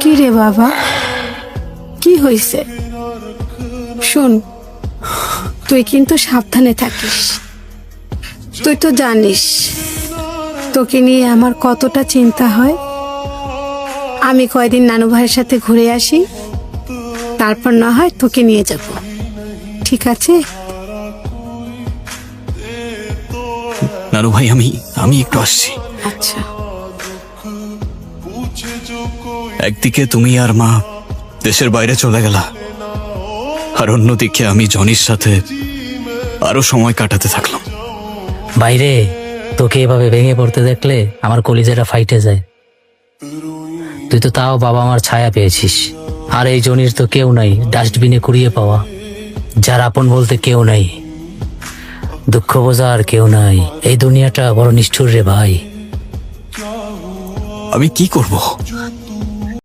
কি রে বাবা, কি হয়েছে? শোন, তুই কিন্তু সাবধানে থাকিস। তুই তো জানিস তোকে নিয়ে আমার কতটা চিন্তা হয়। আমি কয়দিন নানু ভাইয়ের সাথে ঘুরে আসি, তারপর না হয় তোকে নিয়ে যাব, ঠিক আছে? নানু ভাই, আমি একটু আসছি। আচ্ছা। একদিকে তুমি আর মা দেশের বাইরে চলে গেলা, আর অন্যদিকে আমি জনির সাথে আরো সময় কাটাতে থাকলাম। বাইরে তোকে এভাবে ভেঙে পড়তে দেখলে আমার কলিজাটা ফাইটে যায়। তুই তো তাও বাবা আমার ছায়া পেয়েছিস, আর এই জনির তো কেউ নাই, ডাস্টবিনে কুড়িয়ে পাওয়া। যার আপন বলতে কেউ নাই, দুঃখ বোঝার কেউ নাই। এই দুনিয়াটা বড় নিষ্ঠুর রে ভাই। আমি কি করব?